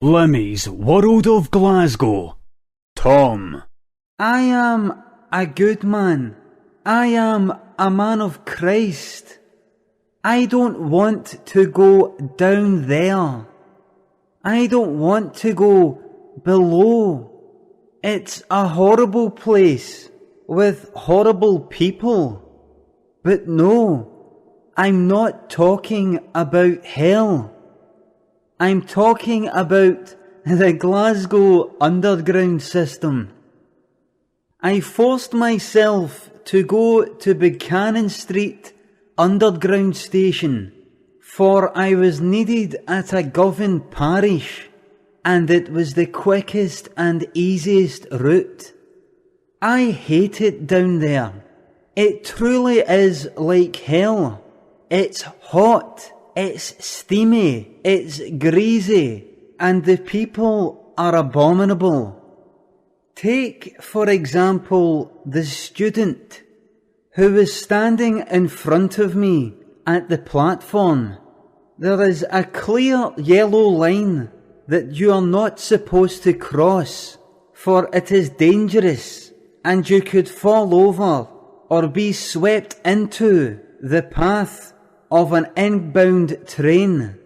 Limmy's World of Glasgow. Tom. I am a good man. I am a man of Christ. I don't want to go down there. I don't want to go below. It's a horrible place with horrible people. But no, I'm not talking about hell. I'm talking about the Glasgow underground system. I forced myself to go to Buchanan Street underground station, for I was needed at a Govan parish, and it was the quickest and easiest route. I hate it down there. It truly is like hell. It's hot, it's steamy, it's greasy, and the people are abominable. Take, for example, the student who was standing in front of me at the platform. There is a clear yellow line that you are not supposed to cross, for it is dangerous, and you could fall over or be swept into the path of an inbound train.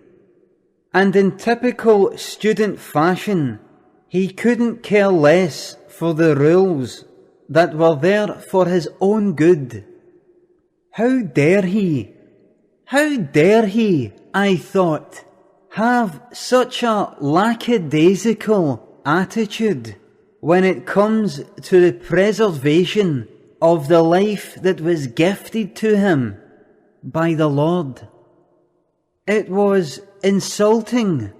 And in typical student fashion, he couldn't care less for the rules that were there for his own good. How dare he? How dare he, I thought, have such a lackadaisical attitude when it comes to the preservation of the life that was gifted to him by the Lord. It was insulting.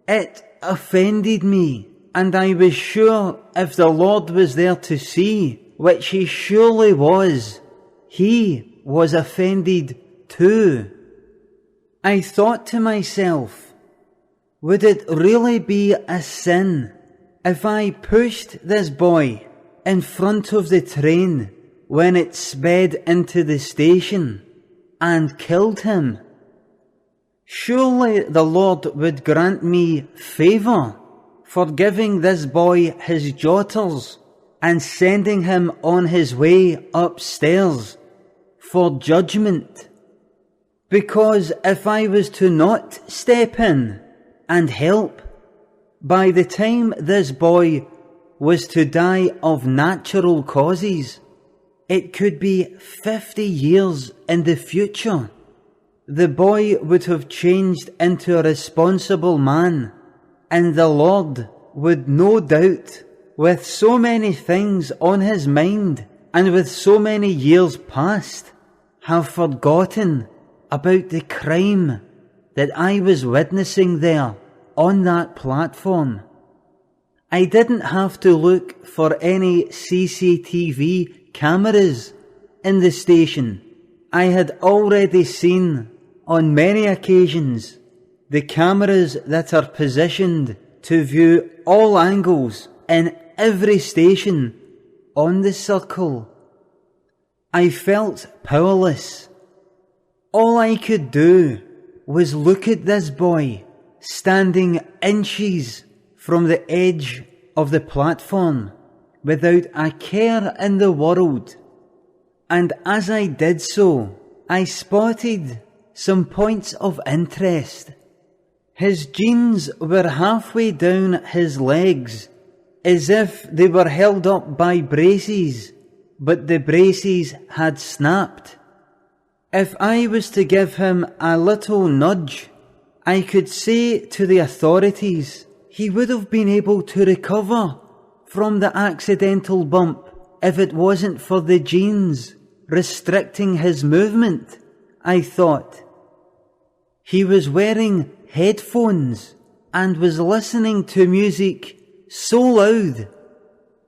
It offended me, and I was sure if the Lord was there to see, which he surely was, he was offended too. I thought to myself, would it really be a sin if I pushed this boy in front of the train when it sped into the station and killed him? Surely the Lord would grant me favour for giving this boy his jotters and sending him on his way upstairs for judgment. Because if I was to not step in and help, by the time this boy was to die of natural causes, it could be 50 years in the future. The boy would have changed into a responsible man, and the Lord would no doubt, with so many things on his mind and with so many years past, have forgotten about the crime that I was witnessing there on that platform. I didn't have to look for any CCTV cameras in the station. I had already seen on many occasions the cameras that are positioned to view all angles in every station on the circle. I felt powerless. All I could do was look at this boy standing inches from the edge of the platform without a care in the world. And as I did so, I spotted some points of interest. His jeans were halfway down his legs, as if they were held up by braces, but the braces had snapped. If I was to give him a little nudge, I could say to the authorities he would have been able to recover from the accidental bump if it wasn't for the jeans restricting his movement, I thought. He was wearing headphones and was listening to music so loud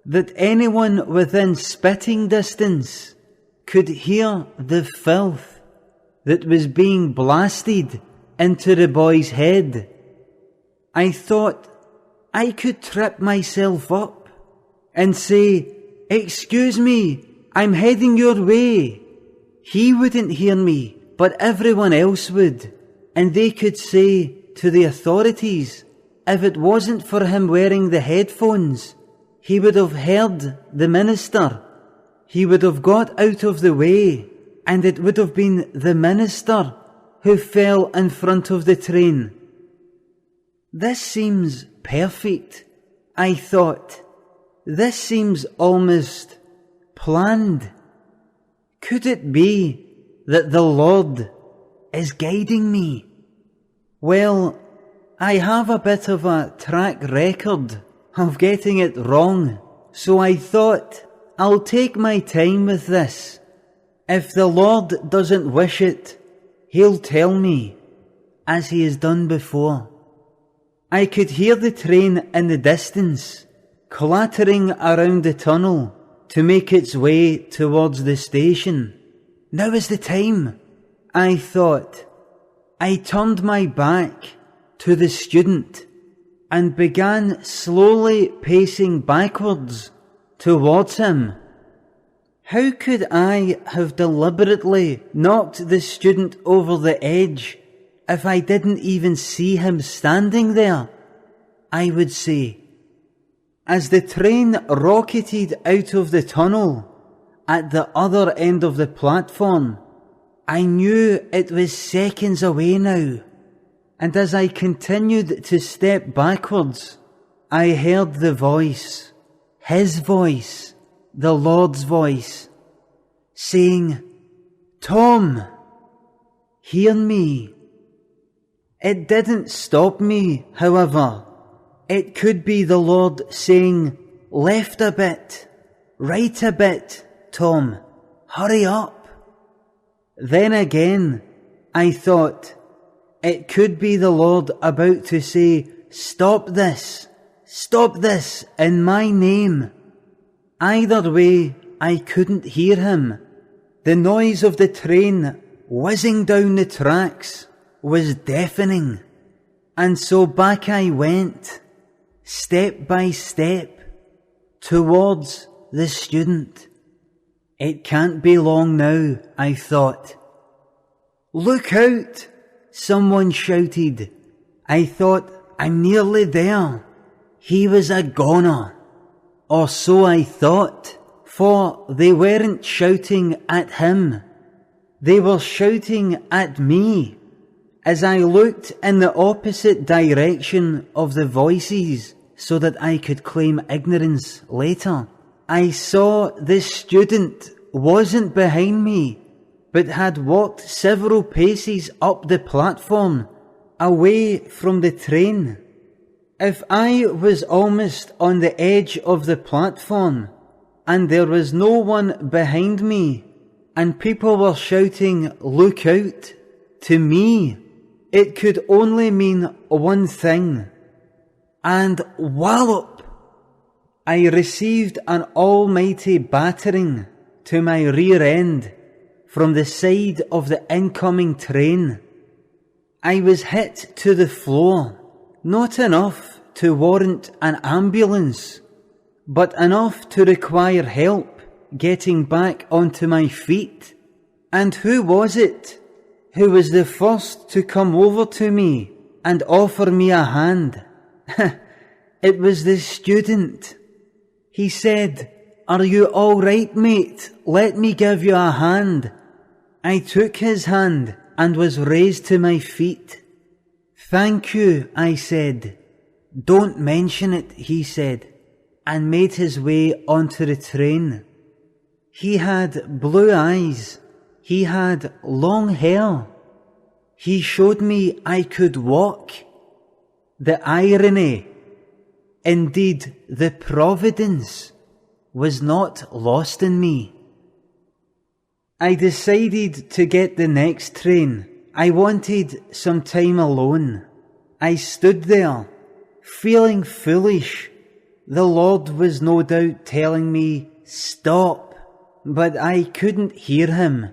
that anyone within spitting distance could hear the filth that was being blasted into the boy's head. I thought I could trip myself up and say, "Excuse me, I'm heading your way." He wouldn't hear me, but everyone else would, and they could say to the authorities, if it wasn't for him wearing the headphones, he would have heard the minister. He would have got out of the way, and it would have been the minister who fell in front of the train. This seems perfect, I thought. This seems almost planned. Could it be that the Lord is guiding me? Well, I have a bit of a track record of getting it wrong, so I thought I'll take my time with this. If the Lord doesn't wish it, He'll tell me, as He has done before. I could hear the train in the distance, clattering around the tunnel to make its way towards the station. Now is the time, I thought. I turned my back to the student and began slowly pacing backwards towards him. How could I have deliberately knocked the student over the edge if I didn't even see him standing there? I would say. As the train rocketed out of the tunnel at the other end of the platform, I knew it was seconds away now, and as I continued to step backwards, I heard the voice, His voice, the Lord's voice, saying, "Tom, hear me." It didn't stop me, however. It could be the Lord saying, "Left a bit, right a bit, Tom, hurry up." Then again, I thought, it could be the Lord about to say, stop this in my name." Either way, I couldn't hear him. The noise of the train whizzing down the tracks was deafening, and so back I went, step by step, towards the student. It can't be long now, I thought. "Look out!" someone shouted. I thought, I'm nearly there. He was a goner. Or so I thought, for they weren't shouting at him. They were shouting at me. As I looked in the opposite direction of the voices so that I could claim ignorance later, I saw this student wasn't behind me, but had walked several paces up the platform, away from the train. If I was almost on the edge of the platform, and there was no one behind me, and people were shouting, "Look out," to me, it could only mean one thing. And wallop! I received an almighty battering to my rear end from the side of the incoming train. I was hit to the floor, not enough to warrant an ambulance, but enough to require help getting back onto my feet. And who was it who was the first to come over to me and offer me a hand? It was the student. He said, "Are you all right, mate? Let me give you a hand." I took his hand and was raised to my feet. "Thank you," I said. "Don't mention it," he said, and made his way onto the train. He had blue eyes. He had long hair. He showed me I could walk. The irony, indeed the providence, was not lost in me. I decided to get the next train. I wanted some time alone. I stood there, feeling foolish. The Lord was no doubt telling me, "Stop," but I couldn't hear him.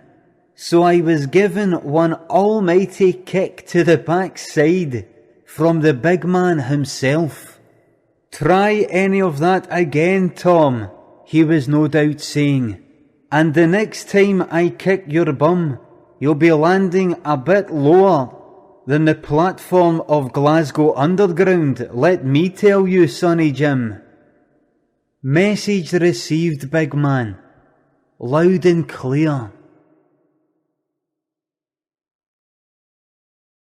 So I was given one almighty kick to the backside from the big man himself. "Try any of that again, Tom," he was no doubt saying, "and the next time I kick your bum, you'll be landing a bit lower, than the platform of Glasgow Underground, let me tell you, Sonny Jim. Message received, big man. Loud and clear.